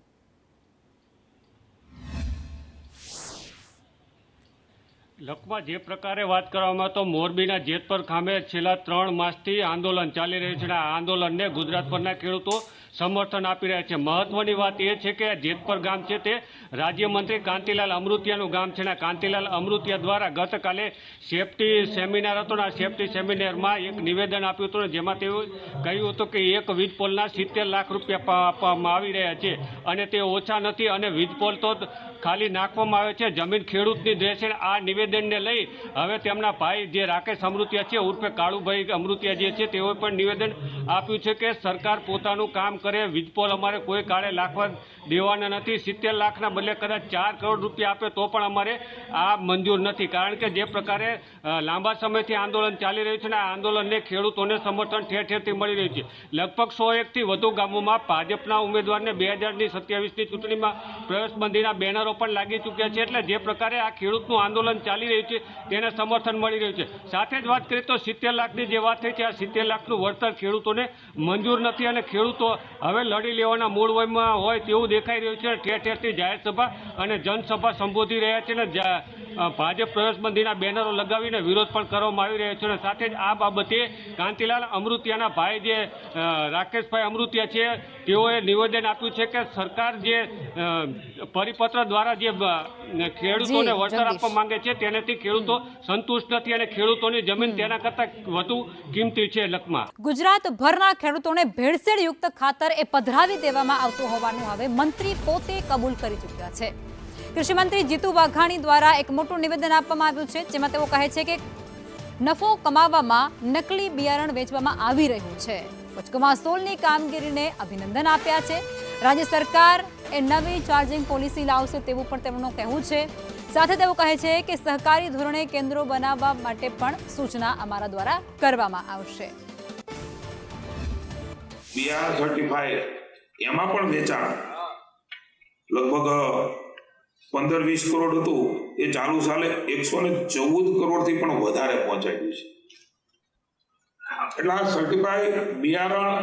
લખમાં જે પ્રકારે વાત કરવામાં તો મોરબીના જેતપર ખામે છેલ્લા 3 માસથી આંદોલન ચાલી રહ્યું છે. આ આંદોલનને ગુજરાતભરના ખેડૂતો સમર્થન આપી રહ્યા છે. મહત્વની વાત એ છે કે જેતપર ગામ છે તે રાજ્યમંત્રી કાંતિલાલ અમૃતિયાનું ગામ છે. કાંતિલાલ અમૃતિયા દ્વારા ગતકાલે સેફટી સેમિનાર હતો ને આ સેફટી સેમિનારમાં એક નિવેદન આપ્યું હતું જેમાં તેઓ કહ્યું હતું કે એક વીજપોલના 70 લાખ રૂપિયા આપવામાં આવી રહ્યા છે અને તે ઓછા નથી અને વીજપોલ તો ખાલી નાખવામાં આવે છે, જમીન ખેડૂતની રહેશે. આ નિવેદનને લઈ હવે તેમના ભાઈ જે રાકેશ અમૃતિયા છે ઉર્ફે કાળુભાઈ અમૃતિયા જે છે તેઓએ પણ નિવેદન આપ્યું છે કે સરકાર પોતાનું કામ કરે, વીજપોલ અમારે કોઈ કાળે નાખવા દેવાના નથી. 70 લાખના બદલે કદાચ 4 કરોડ રૂપિયા આપે તો પણ અમારે આ મંજૂર નથી. કારણ કે જે પ્રકારે લાંબા સમયથી આંદોલન ચાલી રહ્યું છે ને આ આંદોલનને ખેડૂતોને સમર્થન ઠેર ઠેરથી મળી રહ્યું છે. લગભગ 101થી વધુ ગામોમાં ભાજપના ઉમેદવારને 2027ની ચૂંટણીમાં પ્રવેશબંધીના બેનરો પણ લાગી ચૂક્યા છે. એટલે જે પ્રકારે આ ખેડૂતનું આંદોલન ચાલી રહ્યું છે તેને સમર્થન મળી રહ્યું છે. સાથે જ વાત કરીએ તો 70 લાખની જે વાત થઈ છે આ 70 લાખનું વળતર ખેડૂતોને મંજૂર નથી અને ખેડૂતો હવે લડી લેવાના મૂળ વયમાં હોય તેવું દેખાઈ રહ્યું છે. ઠેર ઠેરથી જાહેર સભા અને જનસભા સંબોધી રહ્યા છે અને ભાજપ પ્રવેશબંધીના બેનરો લગાવીને વિરોધ પણ કરવામાં આવી રહ્યો છે. અને સાથે જ આ બાબતે કાંતિલાલ અમૃતિયાના ભાઈ જે રાકેશભાઈ અમૃતિયા છે તેઓએ નિવેદન આપ્યું છે કે સરકાર જે પરિપત્ર દ્વારા જે ખેડૂતોને વળતર આપવા માંગે છે તેનાથી ખેડૂતો સંતુષ્ટ નથી અને ખેડૂતોની જમીન તેના કરતાં વધુ કિંમતી છે. લખમાં ગુજરાતભરના ખેડૂતોને ભેળસેળયુક્ત ખાતર એ પધરાવી દેવામાં આવતું હોવાનું હવે મંત્રી પોતે કબૂલ કરી ચૂક્યા છે. કૃષિમંત્રી જીતુ વાઘાણી દ્વારા એક મોટું નિવેદન આપવામાં આવ્યું છે જેમાં તેઓ કહે છે કે નફો કમાવામાં નકલી બિયારણ વેચવામાં આવી રહ્યું છે. કચકમાસોલની કામગીરીને અભિનંદન આપ્યા છે. રાજ્ય સરકાર એ નવી ચાર્જિંગ પોલિસી લાવશે તેવું પણ તેમનું કહેવું છે. સાથે તેઓ કહે છે કે સહકારી ધોરણે કેન્દ્રો બનાવવા માટે પણ સૂચના અમારા દ્વારા કરવામાં આવશે. બિયારણ સર્ટિફાઈડ એમાં પણ વેચાણ લગભગ 15-20 કરોડ હતું એ ચાલુ સાલે 114 કરોડથી પણ વધારે પહોંચાડ્યું છે. એટલે આ સર્ટિફાઈડ બિયારણ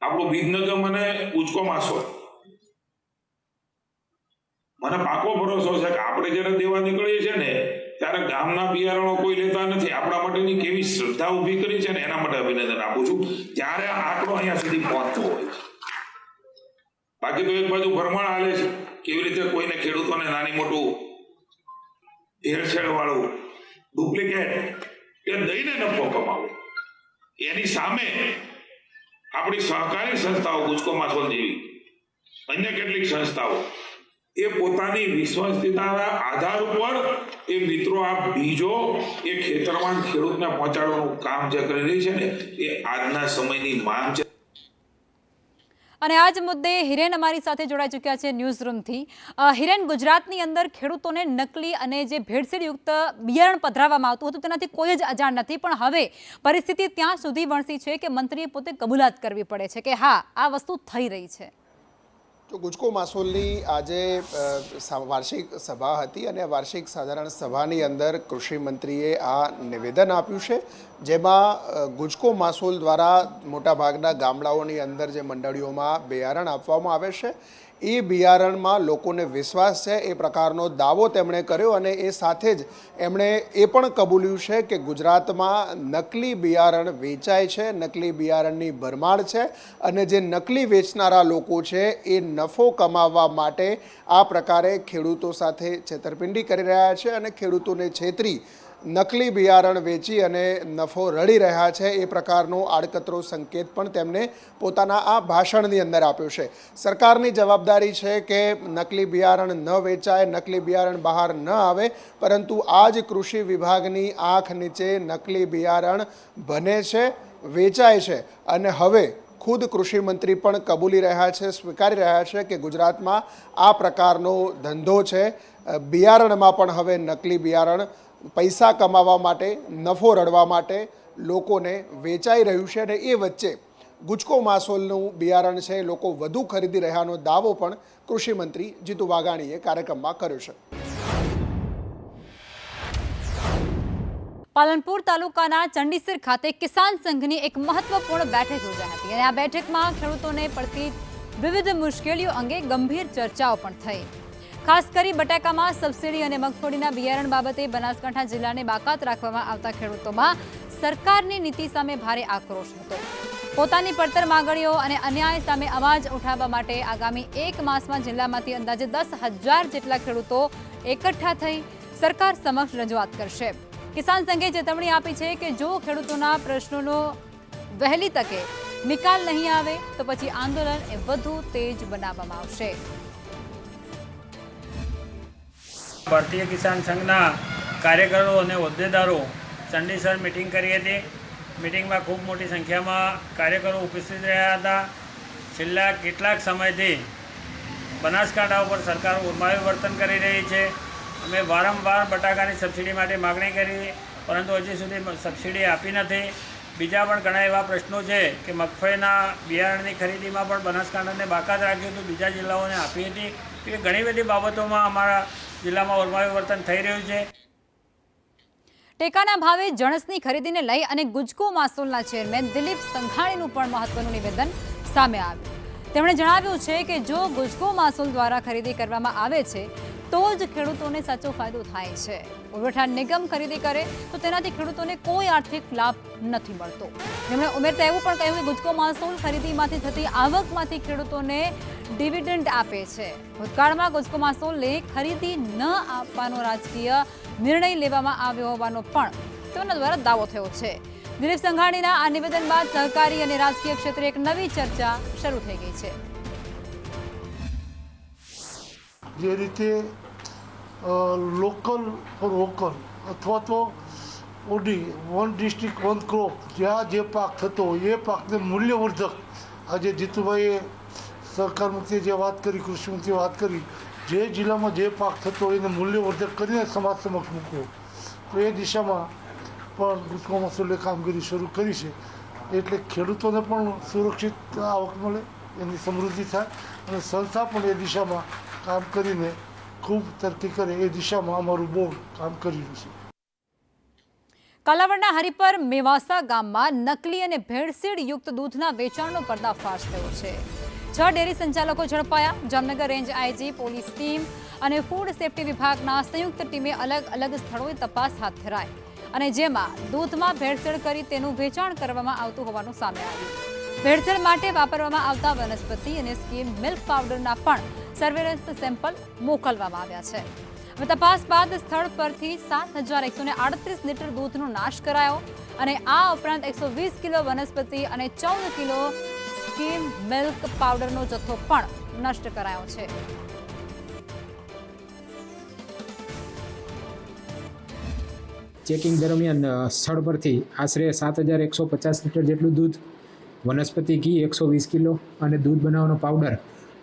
આપણું બીજ નિગમ અને ઉચકો માસો મને પાકો ભરોસો છે કે આપણે જ્યારે દેવા નીકળીએ છીએ ને ત્યારે ગામના બિયારણો કોઈ લેતા નથી. આપણા માટેની કેવી શ્રદ્ધા ઊભી કરી છે ને એના માટે અભિનંદન આપું છું. ત્યારે આ આંકડો અહીંયા સુધી પહોંચતો હોય છે. બાકી તો એક બાજુ ભરમાણ હાલે છે કેવી રીતે કોઈને ખેડૂતોને નાની મોટું ભેળસેળ વાળું ડુપ્લિકેટ એ દઈને નફો કમાવો. એની સામે આપણી સહકારી સંસ્થાઓ ગુજકો માસોલ જેવી અન્ય કેટલીક સંસ્થાઓ એ પોતાની વિશ્વસનીયતાના આધાર ઉપર એ મિત્રો આ બીજો એ ખેતરમાં ખેડૂતને પહોંચાડવાનું કામ જે કરી રહી છે ને એ આજના સમયની માંગ છે. અને આ જ મુદ્દે હિરેન અમારી સાથે જોડાઈ ચૂક્યા છે ન્યૂઝ રૂમથી. હિરેન, ગુજરાતની અંદર ખેડૂતોને નકલી અને જે ભેળસેળયુક્ત બિયારણ પધરાવવામાં આવતું હતું તેનાથી કોઈ જ અજાણ નથી, પણ હવે પરિસ્થિતિ ત્યાં સુધી વણસી છે કે મંત્રીએ પોતે કબૂલાત કરવી પડે છે કે હા, આ વસ્તુ થઈ રહી છે. તો ગુજકો માસોલની આજે વાર્ષિક સભા હતી અને વાર્ષિક સાધારણ સભાની અંદર કૃષિ મંત્રીએ આ નિવેદન આપ્યું છે, જેમાં ગુજકો માસોલ દ્વારા મોટાભાગના ગામડાઓની અંદર જે મંડળીઓમાં બિયારણ આપવામાં આવે છે એ બિયારણમાં લોકોને વિશ્વાસ છે એ પ્રકારનો દાવો તેમણે કર્યો અને એ સાથે જ એમણે એ પણ કબૂલ્યું છે કે ગુજરાતમાં નકલી બિયારણ વેચાય છે, નકલી બિયારણની ભરમાર છે અને જે નકલી વેચનારા લોકો છે એ નફો કમાવવા માટે આ પ્રકારે ખેડૂતો સાથે છેતરપિંડી કરી રહ્યા છે અને ખેડૂતોને છેતરી નકલી બિયારણ વેચી અને નફો રળી રહ્યા છે એ પ્રકારનો આડકતરો સંકેત પણ તેમને પોતાના આ ભાષણની અંદર આપ્યો છે. સરકારની જવાબદારી છે કે નકલી બિયારણ ન વેચાય, નકલી બિયારણ બહાર ન આવે, પરંતુ આ જ કૃષિ વિભાગની આંખ નીચે નકલી બિયારણ બને છે, વેચાય છે અને હવે ખુદ કૃષિ મંત્રી પણ કબૂલી રહ્યા છે, સ્વીકારી રહ્યા છે કે ગુજરાતમાં આ પ્રકારનો ધંધો છે. બિયારણમાં પણ હવે નકલી બિયારણ પૈસા કમાવા માટે, નફો રળવા માટે લોકોને વેચાઈ રહ્યું છે અને એ વચ્ચે ગુજકો માસોલનું બિયારણ છે લોકો વધુ ખરીદી રહ્યાનો દાવો પણ કૃષિ મંત્રી જીતુ વાઘાણીએ કાર્યક્રમમાં કર્યો છે. પાલનપુર તાલુકાના ચંડીસર ખાતે કિસાન સંઘની એક મહત્વપૂર્ણ બેઠક યોજાઈ હતી અને આ બેઠકમાં ખેડૂતોને પડતી વિવિધ મુશ્કેલીઓ અંગે ગંભીર ચર્ચાઓ પણ થઈ. ખાસ કરી બટાકામાં સબસિડી અને મગફળીના બિયારણ બાબતે બનાસકાંઠા જિલ્લાને બાકાત રાખવામાં આવતા ખેડૂતોમાં સરકારની નીતિ સામે ભારે આક્રોશ હતો. પોતાની પડતર માંગણીઓ અને અન્યાય સામે અવાજ ઉઠાવવા માટે આગામી 1 માસમાં જિલ્લામાંથી અંદાજે 10,000 જેટલા ખેડૂતો એકઠા થઈ સરકાર સમક્ષ રજૂઆત કરશે. કિસાન સંઘે ચેતવણી આપી છે કે જો ખેડૂતોના પ્રશ્નોનો વહેલી તકે નિકાલ નહીં આવે તો પછી આંદોલન એ વધુ તેજ બનાવવામાં આવશે. ભારતીય કિસાન સંઘના કાર્યકરો અને હોદ્દેદારો ચંડીસર મિટિંગ કરી હતી. મિટિંગમાં ખૂબ મોટી સંખ્યામાં કાર્યકરો ઉપસ્થિત રહ્યા હતા. છેલ્લા કેટલાક સમયથી બનાસકાંઠા ઉપર સરકાર ઉર્માયું વર્તન કરી રહી છે. અમે વારંવાર બટાકાની સબસિડી માટે માગણી કરી, પરંતુ હજી સુધી સબસિડી આપી નથી. બીજા પણ ઘણા એવા પ્રશ્નો છે કે મગફળીના બિયારણની ખરીદીમાં પણ બનાસકાંઠાને બાકાત રાખ્યું હતું, બીજા જિલ્લાઓને આપી હતી. એ ઘણી બધી બાબતોમાં અમારા જિલ્લામાં ઉર્માયું વર્તન થઈ રહ્યું છે. ટેકાના ભાવે જણસની ખરીદીને લઈ અને ગુજકો માસોલના ચેરમેન દિલીપ સંઘાણીનું પણ મહત્વનું નિવેદન સામે આવ્યું. તેમણે જણાવ્યું છે કે જો ગુજકો માસોલ દ્વારા ખરીદી કરવામાં આવે છે તો જ ખેડૂતોને સાચો ફાયદો થાય છે. પુરવઠા નિગમ ખરીદી કરે તો તેનાથી ખેડૂતોને કોઈ આર્થિક લાભ નથી મળતો. તેમણે ઉમેરતા એવું પણ કહ્યું કે ગુજકો માસોલ ખરીદીમાંથી થતી આવકમાંથી ખેડૂતોને ડિવિડન્ડ આપે છે. ભૂતકાળમાં ગુજકો માસોલને ખરીદી ન આપવાનો રાજકીય નિર્ણય લેવામાં આવ્યો હોવાનો પણ તેઓના દ્વારા દાવો થયો છે. દિલીપ સંઘાણીના આ નિવેદન બાદ સહકારી અને રાજકીય ક્ષેત્રે એક નવી ચર્ચા શરૂ થઈ ગઈ છે. જે રીતે લોકલ ફોર વોકલ અથવા તો Audi one district one crop, જ્યાં જે પાક થતો હોય એ પાકને મૂલ્યવર્ધક, આજે જીતુભાઈએ સરકાર મંત્રીએ જે વાત કરી, કૃષિ મંત્રીએ વાત કરી, જે જિલ્લામાં જે પાક થતો હોય એને મૂલ્યવર્ધક કરીને સમાજ સમક્ષ મૂકવો, તો એ દિશામાં પણ ગુજકો માસોલે કામગીરી શરૂ કરી છે. એટલે ખેડૂતોને પણ સુરક્ષિત આવક મળે, એની સમૃદ્ધિ થાય અને સંસ્થા પણ એ દિશામાં કામ કરીને ખૂબ તરક્કી કરે એ દિશામાં અમારું બોર્ડ કામ કરી રહ્યું છે. કાલાવડના હરિપર મેવાસા ગામમાં નકલી અને ભેળસેળયુક્ત દૂધના વેચાણનો પર્દાફાશ થયો છે. 6 ડેરી સંચાલકો ઝડપાયા. Jamnagar range IG, police team અને ફૂડ સેફ્ટી વિભાગના સંયુક્ત ટીમે અલગ અલગ સ્થળોએ તપાસ હાથ ધરાઈ અને જેમાં દૂધમાં ભેળસેળ કરી તેનું વેચાણ કરવામાં આવતું હોવાનું સામે આવ્યું. ભેળસેળ માટે વાપરવામાં આવતા વનસ્પતિ અને સ્કીમ મિલ્ક પાવડરના પણ સર્વેલન્સ સેમ્પલ મોકલવામાં આવ્યા છે. હવે તપાસ બાદ સ્થળ પરથી 7,138 લીટર દૂધનો નાશ કરાયો અને આ ઉપરાંત 120 કિલો વનસ્પતિ અને 14 કિલો સ્કીમ મિલ્ક પાવડરનો જથ્થો પણ નષ્ટ કરાયો છે. ચેકિંગ દરમિયાન સ્થળ પરથી આશરે 7,150 લીટર જેટલું દૂધ, વનસ્પતિ ઘી 120 કિલો અને દૂધ બનાવવાનો પાવડર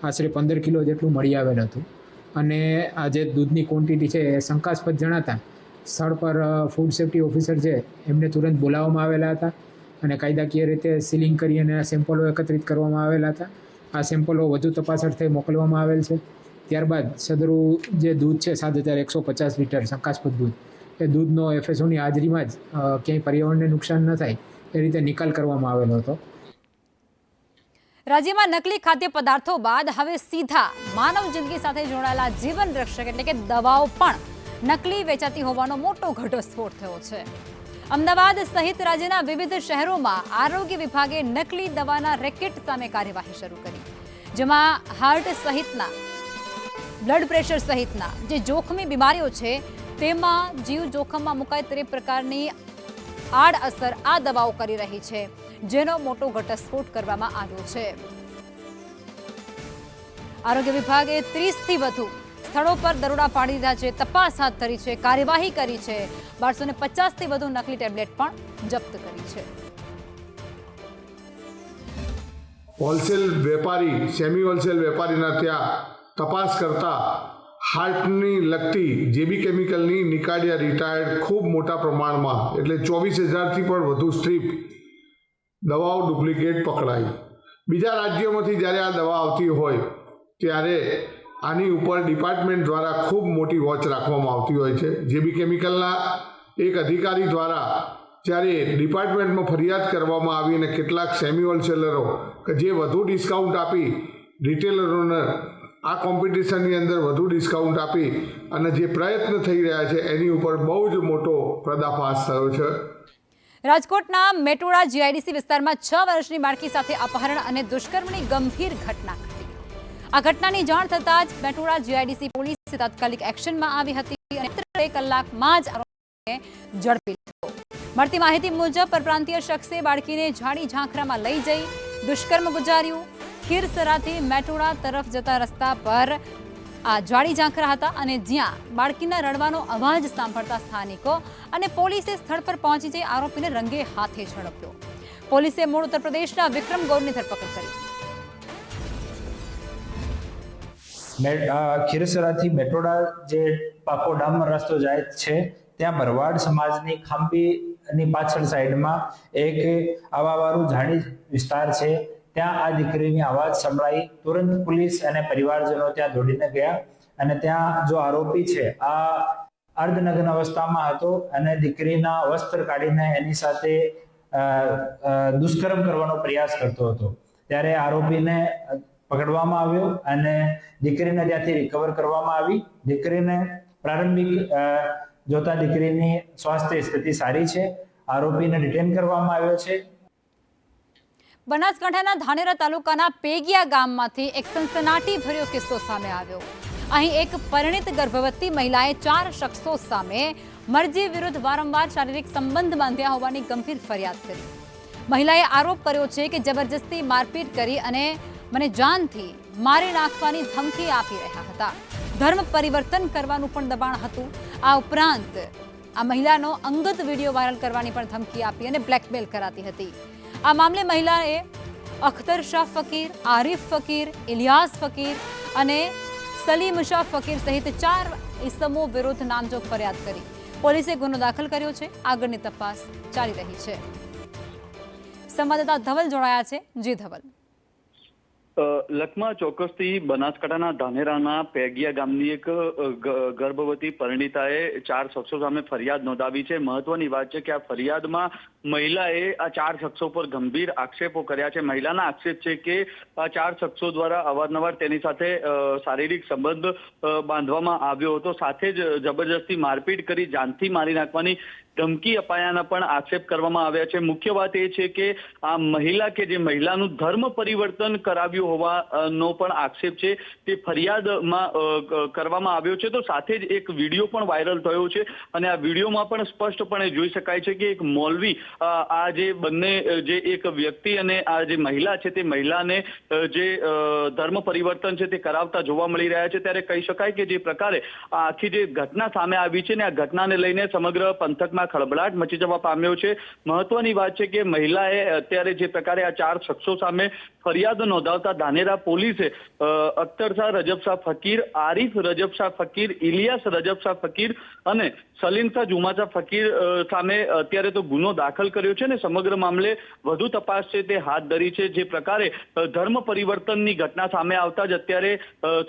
આશરે 15 કિલો જેટલું મળી આવેલ હતું. અને આ જે દૂધની ક્વોન્ટિટી છે એ શંકાસ્પદ જણાતા સ્થળ પર ફૂડ સેફ્ટી ઓફિસર છે એમને તુરંત બોલાવવામાં આવેલા હતા અને કાયદાકીય રીતે સીલિંગ કરી અને સેમ્પલો એકત્રિત કરવામાં આવેલા હતા. આ સેમ્પલો વધુ તપાસ અર્થે મોકલવામાં આવેલ છે. ત્યારબાદ સદરું જે દૂધ છે 7,150 લીટર શંકાસ્પદ દૂધ, એ દૂધનો FSOની હાજરીમાં જ ક્યાંય પર્યાવરણને નુકસાન ન થાય એ રીતે નિકાલ કરવામાં આવેલો હતો. રાજ્યમાં નકલી ખાદ્ય પદાર્થો બાદ હવે સીધા માનવ જિંદગી સાથે જોડાયેલા જીવન રક્ષક એટલે કે દવાઓ પણ નકલી વેચાતી હોવાનો મોટો ઘટસ્ફોટ થયો છે. અમદાવાદ સહિત રાજ્યના વિવિધ શહેરોમાં આરોગ્ય વિભાગે નકલી દવાના રેકેટ સામે કાર્યવાહી શરૂ કરી, જેમાં હાર્ટ સહિતના, બ્લડ પ્રેશર સહિતના જે જોખમી બીમારીઓ છે તેમાં જીવ જોખમમાં મુકાય તે પ્રકારની આડઅસર આ દવાઓ કરી રહી છે, જેનો મોટો ઘટસ્ફોટ કરવામાં આવ્યો છે. આરોગ્ય વિભાગે 30થી વધુ સ્થળો પર દરોડા પાડી દીધા છે, તપાસ હાથ ધરી છે, કાર્યવાહી કરી છે. 1250થી વધુ નકલી ટેબ્લેટ પણ જપ્ત કરી છે. હોલસેલ વેપારી, સેમી હોલસેલ વેપારીના ત્યાં તપાસ કરતા હાર્ટની લગતી જેબી કેમિકલની નિકાળ્યા રિટાયર્ડ ખૂબ મોટા પ્રમાણમાં એટલે 24,000થી પણ વધુ સ્ટ્રીપ દવાઓ ડુપ્લિકેટ પકડાઈ. બીજા રાજ્યોમાંથી જ્યારે આ દવા આવતી હોય ત્યારે આની ઉપર ડિપાર્ટમેન્ટ દ્વારા ખૂબ મોટી વોચ રાખવામાં આવતી હોય છે. જેબી કેમિકલના એક અધિકારી દ્વારા જ્યારે ડિપાર્ટમેન્ટમાં ફરિયાદ કરવામાં આવી અને કેટલાક સેમી હોલસેલરો કે જે વધુ ડિસ્કાઉન્ટ આપી રિટેલરોને આ કોમ્પિટિશનની અંદર વધુ ડિસ્કાઉન્ટ આપી અને જે પ્રયત્ન થઈ રહ્યા છે એની ઉપર બહુ જ મોટો પર્દાફાશ થયો છે. રાજકોટના મેટોડા જીઆઈડીસી વિસ્તારમાં 6 વર્ષની બાળકી સાથે અપહરણ અને દુષ્કર્મની ગંભીર ઘટના ઘટી. આ ઘટનાની જાણ થતાં જ મેટોડા જીઆઈડીસી પોલીસે તાત્કાલિક એક્શનમાં આવી હતી અને 3 કલાકમાં જ આરોપીને ઝડપી લીધો. મળતી માહિતી મુજબ પરપ્રાંતીય શખ્સે બાળકીને ઝાડી ઝાંખરામાં લઈ જઈ દુષ્કર્મ ગુજાર્યું. ખીરસરાથી મેટોડા તરફ જતા રસ્તા પર આ ઝાડી ઝાંખરા હતા અને જ્યાં બાળકીના રડવાનો અવાજ સાંભળતા સ્થાનિકો અને પોલીસે સ્થળ પર પહોંચી જઈ આરોપીને રંગે હાથે ઝડપ્યો. પોલીસે મૂળ ઉત્તર પ્રદેશના વિક્રમ ગૌરની ધરપકડ કરી. ખીરસરાથી મેટોડા જે પાકો ડામર રસ્તો જાય છે ત્યાં ભરવાડ સમાજની ખાંભીની પાછળ સાઈડમાં એક આવાવાળું ઝાડી વિસ્તાર છે. ત્યાં આ દીકરીની અવાજ સંભળાઈ. તુરંત પોલીસ અને પરિવારજનો ત્યાં દોડીને ગયા અને ત્યાં જો આરોપી છે આ અર્ધનગ્ન અવસ્થામાં હતો અને દીકરીના વસ્ત્ર કાઢીને એની સાથે દુષ્કર્મ કરવાનો પ્રયાસ કરતો હતો. ત્યારે આરોપીને પકડવામાં આવ્યો અને દીકરીને ત્યાંથી રિકવર કરવામાં આવી. દીકરીને પ્રારંભિક જોતા દીકરીની સ્વાસ્થ્ય સ્થિતિ સારી છે. આરોપીને ડિટેન કરવામાં આવ્યો છે. બનાસકાંઠાના ધાનેરા તાલુકાના પેગિયા ગામમાંથી એક સનસનાટીભર્યો કિસ્સો સામે આવ્યો. અહીં એક પરિણીત ગર્ભવતી મહિલાએ 4 શખ્સો સામે મરજી વિરુદ્ધ વારંવાર શારીરિક સંબંધ બાંધ્યા હોવાની ગંભીર ફરિયાદ કરી. મહિલાએ આરોપ કર્યો છે કે જબરજસ્તી મારપીટ કરી અને મને જાનથી મારી નાખવાની ધમકી આપી રહ્યા હતા. ધર્મ પરિવર્તન કરવાનું પણ દબાણ હતું. આ ઉપરાંત આ મહિલાનો અંગત વિડીયો વાયરલ કરવાની પણ ધમકી આપી અને બ્લેકમેલ કરાતી હતી. આ મામલે મહિલાએ અખ્તર શાહ ફકીર, આરિફ ફકીર, ઇલિયાસ ફકીર અને સલીમ શાહ ફકીર સહિત 4 ઇસમો વિરુદ્ધ નામજોગ ફરિયાદ કરી. પોલીસે ગુનો દાખલ કર્યો છે. આગળની તપાસ ચાલી રહી છે. સંવાદદાતા ધવલ જોડાયા છે. જી ધવલ. લખમા ચોક્કસથી બનાસકાંઠાના ધાનેરાના પેગિયા ગામની એક ગર્ભવતી પરિણીતાએ 4 શખ્સો સામે ફરિયાદ નોંધાવી છે. મહત્વની વાત છે કે આ ફરિયાદમાં મહિલાએ આ 4 શખ્સો પર ગંભીર આક્ષેપો કર્યા છે. મહિલાના આક્ષેપ છે કે આ 4 શખ્સો દ્વારા અવારનવાર તેની સાથે શારીરિક સંબંધ બાંધવામાં આવ્યો હતો. સાથે જ જબરજસ્તી મારપીટ કરી જાનથી મારી નાખવાની ધમકી અપાયાના પણ આક્ષેપ કરવામાં આવ્યા છે. મુખ્ય વાત એ છે કે આ મહિલા કે જે મહિલાનું ધર્મ પરિવર્તન કરાવ્યું હોવાનો પણ આક્ષેપ છે તે ફરિયાદમાં કરવામાં આવ્યો છે. તો સાથે જ એક વિડીયો પણ વાયરલ થયો છે અને આ વિડીયોમાં પણ સ્પષ્ટપણે જોઈ શકાય છે કે એક મૌલવી આ જે બંને જે એક વ્યક્તિ અને આ જે મહિલા છે તે મહિલાને જે ધર્મ પરિવર્તન છે તે કરાવતા જોવા મળી રહ્યા છે. ત્યારે કહી શકાય કે જે પ્રકારે આ આખી જે ઘટના સામે આવી છે ને આ ઘટનાને લઈને સમગ્ર પંથકમાં ખળભળાટ મચી જવા પામ્યો છે. મહત્વની વાત છે કે મહિલાએ અત્યારે જે પ્રકારે આ 4 શખ્સો સામે ફરિયાદ નોંધાવતા ધાનેરા પોલીસે અખ્તર શાહ રજબ શાહ ફકીર, આરિફ રજબ શાહ ફકીર, ઇલિયાસ રજબ શાહ ફકીર અને સલીમ શાહ જુમાચા ફકીર સામે અત્યારે તો ગુનો દાખલ કર્યો છે ને સમગ્ર મામલે વધુ તપાસ છે તે હાથ ધરી છે. જે પ્રકારે ધર્મ પરિવર્તનની ઘટના સામે આવતા જ અત્યારે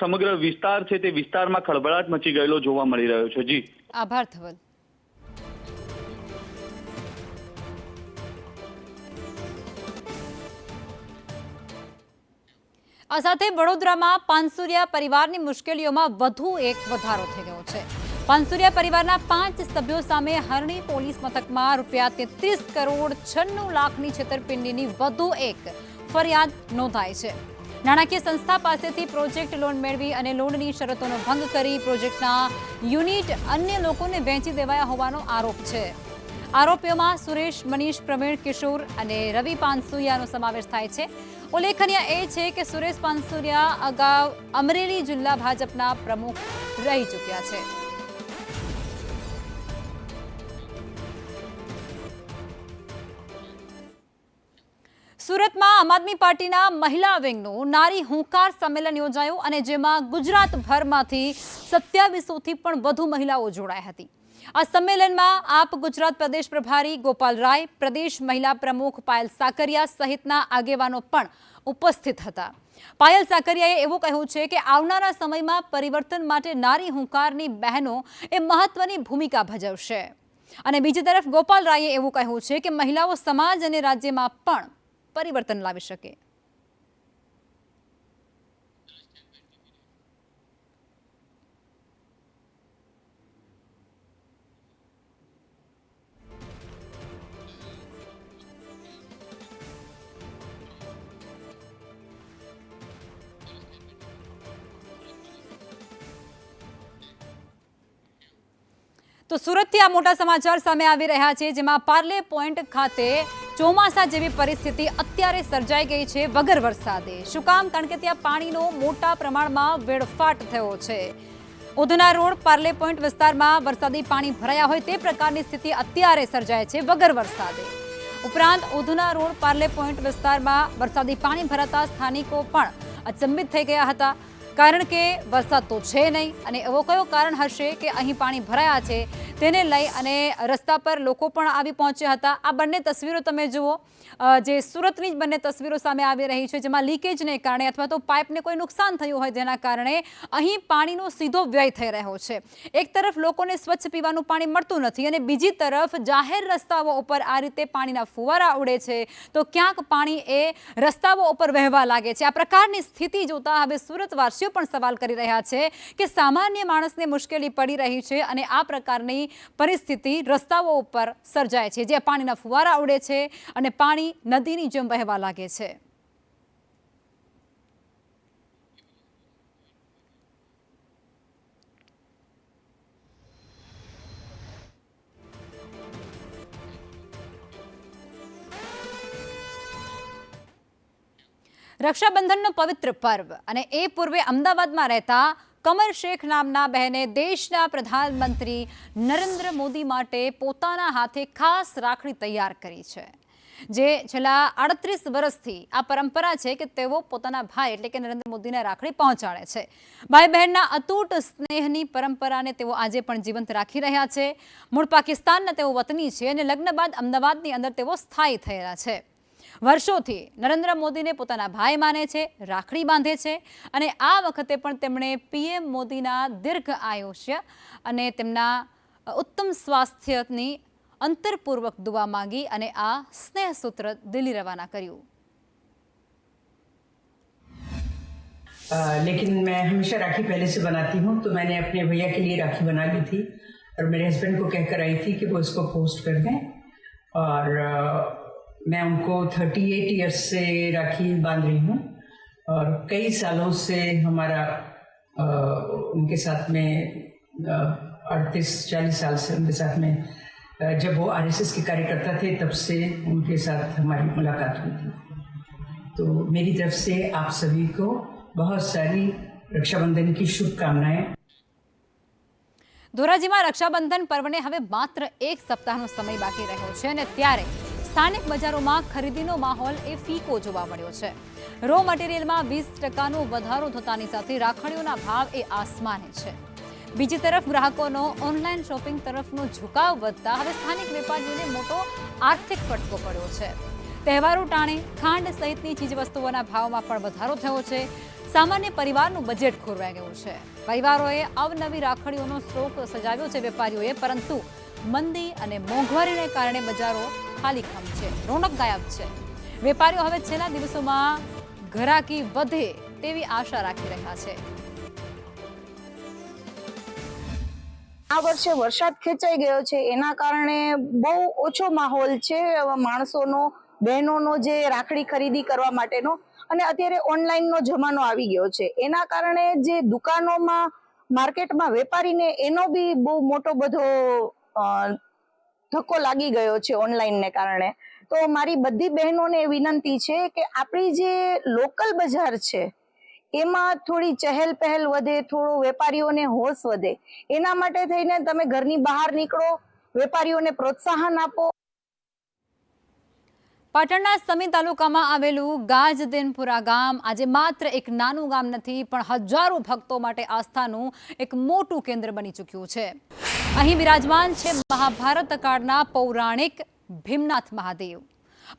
સમગ્ર વિસ્તાર છે તે વિસ્તારમાં ખળભળાટ મચી ગયેલો જોવા મળી રહ્યો છે. જી આભાર ધવલ. આ સાથે વડોદરામાં પાનસુરિયા પરિવારની મુશ્કેલીઓમાં વધુ એક વધારો થઈ ગયો છે. પાનસુરિયા પરિવારના 5 સભ્યો સામે હરણી પોલીસ મથકમાં રૂપિયા 33 કરોડ 96 લાખની છેતરપિંડીની વધુ એક ફરિયાદ નોંધાઈ છે. નાણાકીય સંસ્થા પાસેથી પ્રોજેક્ટ લોન મેળવી અને લોનની શરતોનો ભંગ કરી પ્રોજેક્ટના યુનિટ અન્ય લોકોને વહેંચી દેવાયા હોવાનો આરોપ છે. આરોપીઓમાં સુરેશ, મનીષ, પ્રવીણ, કિશોર અને રવિ પાનસુરિયાનો સમાવેશ થાય છે. ઉલ્લેખનીય એ છે કે સુરેશ પાનસુરિયા અગાઉ અમરેલી જિલ્લા ભાજપના પ્રમુખ રહી ચૂક્યા છે. સુરતમાં આમ આદમી પાર્ટીના મહિલા વિંગનું નારી હુંકાર સંમેલન યોજાયું અને જેમાં ગુજરાતભરમાંથી 2700થી પણ વધુ મહિલાઓ જોડાઈ હતી. આ સંમેલનમાં આપ ગુજરાત પ્રદેશ પ્રભારી ગોપાલ રાય, પ્રદેશ મહિલા પ્રમુખ પાયલ સાકરિયા સહિતના આગેવાનો પણ ઉપસ્થિત હતા. પાયલ સાકરિયાએ એવું કહ્યું છે કે આવનારા સમયમાં પરિવર્તન માટે નારી હુંકારની બહેનો એ મહત્વની ભૂમિકા ભજવશે. અને બીજી તરફ ગોપાલ રાયે એવું કહ્યું છે કે મહિલાઓ સમાજ અને રાજ્યમાં પણ પરિવર્તન લાવી શકે. તો સુરતથી આ મોટા સમાચાર સામે આવી રહ્યા છે, જેમાં પાર્લે પોઈન્ટ ખાતે ચોમાસા જેવી પરિસ્થિતિ અત્યારે સર્જાઈ ગઈ છે વગર વરસાદે. શું કામ? કારણ કે ત્યાં પાણીનો મોટા પ્રમાણમાં વેડફાટ થયો છે. ઉધના રોડ પાર્લે પોઈન્ટ વિસ્તારમાં વરસાદી પાણી ભરાયા હોય તે પ્રકારની સ્થિતિ અત્યારે સર્જાય છે વગર વરસાદે. ઉપરાંત ઉધના રોડ પાર્લે પોઈન્ટ વિસ્તારમાં વરસાદી પાણી ભરાતા સ્થાનિકો પણ અચંબિત થઈ ગયા હતા. કારણ કે વરસાદ તો છે નહીં અને એવો કયો કારણ હશે કે અહીં પાણી ભરાયા છે તેને લઈ અને રસ્તા પર લોકો પણ આવી પહોંચ્યા હતા. આ બંને તસવીરો તમે જુઓ, જે સુરતની જ બંને તસવીરો સામે આવી રહી છે, જેમાં લીકેજને કારણે અથવા તો પાઇપને કોઈ નુકસાન થયું હોય જેના કારણે અહીં પાણીનો સીધો વ્યય થઈ રહ્યો છે. એક તરફ લોકોને સ્વચ્છ પીવાનું પાણી મળતું નથી અને બીજી તરફ જાહેર રસ્તાઓ ઉપર આ રીતે પાણીના ફુવારા ઉડે છે તો ક્યાંક પાણી એ રસ્તાઓ ઉપર વહેવા લાગે છે. આ પ્રકારની સ્થિતિ જોતા હવે સુરતવાસીઓ પણ સવાલ કરી રહ્યા છે કે સામાન્ય માણસને મુશ્કેલી પડી રહી છે અને આ પ્રકારની પરિસ્થિતિ રસ્તાઓ ઉપર સર્જાય છે, જ્યાં પાણીના ફુવારા ઉડે છે અને પાણી નદીની જેમ વહેવા લાગે છે. રક્ષાબંધનનો પવિત્ર પર્વ અને એ પૂર્વે અમદાવાદમાં રહેતા કમર શેખ નામના બહેને દેશના પ્રધાનમંત્રી નરેન્દ્ર મોદી માટે પોતાના હાથે ખાસ રાખડી તૈયાર કરી છે, જે છેલ્લા 38 વર્ષથી આ પરંપરા છે કે તેઓ પોતાના ભાઈ એટલે કે નરેન્દ્ર મોદીને રાખડી પહોંચાડે છે. ભાઈ બહેનના અતૂટ સ્નેહની પરંપરાને તેઓ આજે પણ જીવંત રાખી રહ્યા છે. મૂળ પાકિસ્તાનના તેઓ વતની છે અને લગ્ન બાદ અમદાવાદની અંદર તેઓ સ્થાયી થયેલા છે. વર્ષોથી નરેન્દ્ર મોદીને પોતાના ભાઈ માને છે, રાખડી બાંધે છે અને આ વખતે પણ તેમણે પીએમ મોદીના દીર્ઘ આયુષ્ય અને તેમના ઉત્તમ સ્વાસ્થ્યની અંતરપૂર્વક દુઆ માંગી અને આ સ્નેહ સૂત્ર દિલ્હી રવાના કર્યું. लेकिन मैं हमेशा राखी पहले से बनाती हूँ, तो मैंने अपने भैया के लिए राखी बना ली थी और मेरे हस्बैंड को कहकर आई थी कि वो इसको पोस्ट कर दें और मैं उनको 38 ईयर्स से राखी बांध रही हूँ और कई सालों से हमारा उनके साथ में 38-40 साल से उनके साथ में जब वो आरएसएस के कार्यकर्ता थे तब से उनके साथ हमारी मुलाकात हुई थी। तो मेरी तरफ से आप सभी को बहुत सारी रक्षाबंधन की शुभकामनाएं। ધોરાજીમાં રક્ષાબંધન પર્વને હવે માત્ર એક સપ્તાહનો સમય બાકી રહ્યો છે અને ત્યારે સ્થાનિક બજારોમાં ખરીદીનો માહોલ એ ફીકો જોવા મળ્યો છે। રો મટીરિયલમાં 20% વધારો થતાની સાથે રાખડીઓના ભાવ એ આસમાને છે। બીજી તરફ ગ્રાહકોનો ઓનલાઈન શોપિંગ તરફનો ઝુકાવ વધતા હવે સ્થાનિક વેપારીઓને મોટો આર્થિક ફટકો પડ્યો છે। તહેવારો ટાણે ખાંડ સહિતની ચીજવસ્તુઓના ભાવમાં પણ વધારો થયો છે। સામાન્ય પરિવારનું બજેટ ખોરવાઈ ગયું છે। પરિવારોએ અવનવી રાખડીઓનો સ્ટોક સજાવ્યો છે વેપારીઓએ, પરંતુ મંદી અને મોંઘવારીને કારણે બજારો ખાલીખમ છે, રોનક ગાયબ છે। વેપારીઓ હવે છેલ્લા દિવસોમાં ઘરાકી વધે તેવી આશા રાખી રહ્યા છે। આ વર્ષે વરસાદ ખેંચાઈ ગયો છે, એના કારણે બહુ ઓછો માહોલ છે માણસોનો, બહેનોનો જે રાખડી ખરીદી કરવા માટેનો, અને અત્યારે ઓનલાઈનનો જમાનો આવી ગયો છે। એના કારણે જે દુકાનોમાં, માર્કેટમાં વેપારીને એનો બી બહુ મોટો બધો ધક્કો લાગી ગયો છે ઓનલાઈનને કારણે। તો મારી બધી બહેનોને વિનંતી છે કે આપણી જે લોકલ બજાર છે એમાં થોડી ચહેલ પહેલ વધે, થોડો વેપારીઓને હોશ વધે, એના માટે થઈને તમે ઘરની બહાર નીકળો, વેપારીઓને પ્રોત્સાહન આપો। પાટણના સમી તાલુકામાં આવેલું ગાજદેનપુરા ગામ આજે માત્ર એક નાનું ગામ નથી, પણ હજારો ભક્તો માટે આસ્થાનું એક મોટું કેન્દ્ર બની ચૂક્યું છે। અહીં બિરાજમાન છે મહાભારત કાળના પૌરાણિક ભીમનાથ મહાદેવ।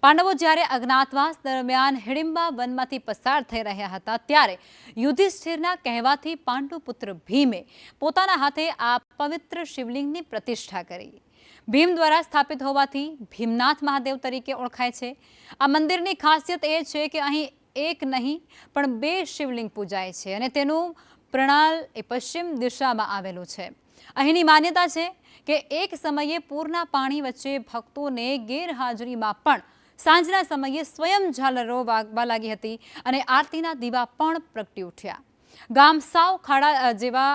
પાંડવો જ્યારે અજ્ઞાતવાસ દરમિયાન હિડિંબા વનમાંથી પસાર થઈ રહ્યા હતા ત્યારે યુધિષ્ઠિરના કહેવાથી પાંડુ પુત્ર ભીમે પોતાના હાથે આ પવિત્ર શિવલિંગની પ્રતિષ્ઠા કરી। ભીમ દ્વારા સ્થાપિત હોવાથી ભીમનાથ મહાદેવ તરીકે ઓળખાય છે। આ મંદિરની ખાસિયત એ છે કે અહીં એક નહીં પણ 2 શિવલિંગ પૂજાય છે અને તેનું પ્રણાલ એ પશ્ચિમ દિશામાં આવેલું છે। અહીંની માન્યતા છે કે એક સમયે પૂરના પાણી વચ્ચે ભક્તોને ગેરહાજરીમાં પણ સાંજના સમયે સ્વયં ઝાલરો વાગવા લાગી હતી અને આરતીના દીવા પણ પ્રગટી ઉઠ્યા। ગામ સાવ ખાડા જેવા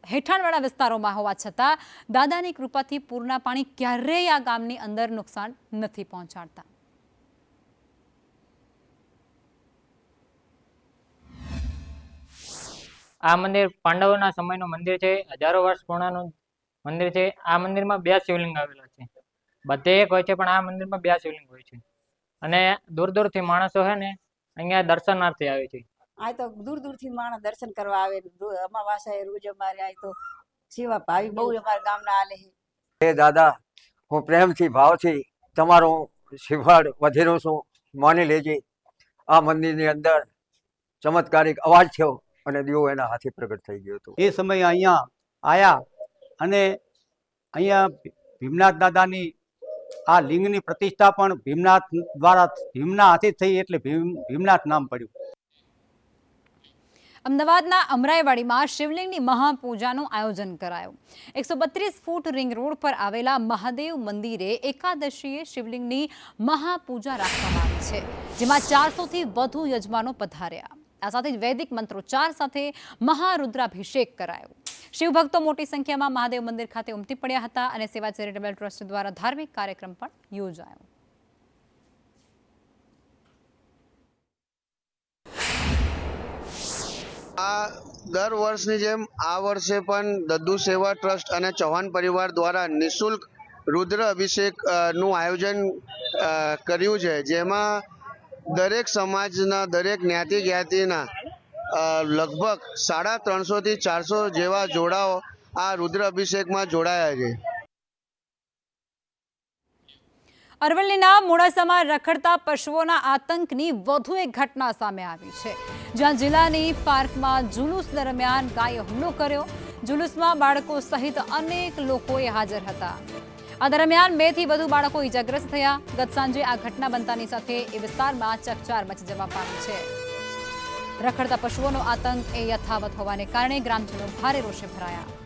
હેઠાણવાળા વિસ્તારોમાં હોવા છતાં દાદાની કૃપાથી પૂરના પાણી ક્યારેય આ ગામની અંદર નુકસાન નથી પહોંચાડતા। આ મંદિર પાંડવોના સમયનું મંદિર છે, હજારો વર્ષ પુરાણું મંદિર છે। આ મંદિરમાં 2 શિવલિંગ આવેલા છે, બધે એક હોય છે પણ આ મંદિરમાં 2 શિવલિંગ હોય છે અને દૂર દૂરથી માણસો છે ને અહીંયા દર્શનાર્થે આવે છે। આ તો દૂર દૂરથી માણસ દર્શન કરવા આવે, અમાવાસ્યા રોજ અમારે આ તો સેવા ભાવી બહુ અમારા ગામના આલે છે। હે દાદા, હું પ્રેમથી ભાવથી તમારો શિવાડ વધેરો છું, માની લેજે। આ મંદિરની અંદર ચમત્કારિક અવાજ થયો અને દીવો એના હાથે પ્રગટ થઈ ગયો હતો। એ સમયે અહીંયા આયા અને અહીંયા ભીમનાથ દાદાની આ લિંગની પ્રતિષ્ઠા પણ ભીમનાથ દ્વારા, ભીમના હાથે થઈ એટલે ભીમનાથ નામ પડ્યું। અમદાવાદના અમરાઈવાડીમાં શિવલિંગની મહાપૂજાનું આયોજન કરાયું। 132 ફૂટ રિંગ રોડ પર આવેલા મહાદેવ મંદિરે એકાદશીએ શિવલિંગની મહાપૂજા રાખવામાં આવી છે, જેમાં 400થી વધુ યજમાનો પધાર્યા। આ સાથે જ વૈદિક મંત્રોચ્ચાર સાથે મહારુદ્રાભિષેક કરાયો। શિવભક્તો મોટી સંખ્યામાં મહાદેવ મંદિર ખાતે ઉમટી પડ્યા હતા અને સેવા ચેરિટેબલ ટ્રસ્ટ દ્વારા ધાર્મિક કાર્યક્રમ પણ યોજાયો। આ દર વર્ષની જેમ આ વર્ષે પણ દદ્દુ સેવા ટ્રસ્ટ અને ચૌહાણ પરિવાર દ્વારા નિઃશુલ્ક રુદ્ર અભિષેક નું આયોજન કર્યું છે, જેમાં દરેક સમાજના, દરેક જ્ઞાતિના લગભગ 350 થી 400 જેવા જોડાઓ આ રુદ્ર અભિષેકમાં જોડાયા છે। અરવલ્લીના મોડાસામાં રખડતા પશુઓના આતંકની વધુ એક ઘટના સામે આવી છે, જ્યાં જિલ્લાની પાર્કમાં જુલુસ દરમિયાન ગાયે હુમલો કર્યો। જુલુસમાં બાળકો સહિત અનેક લોકોએ હાજર હતા। આ દરમિયાન 2 થી વધુ બાળકો ઈજાગ્રસ્ત થયા। ગત સાંજે આ ઘટના બનતાની સાથે એ વિસ્તારમાં ચકચાર મચી જવા પામી છે। રખડતા પશુઓનો આતંક એ યથાવત હોવાને કારણે ગ્રામજનો ભારે રોષે ભરાયા।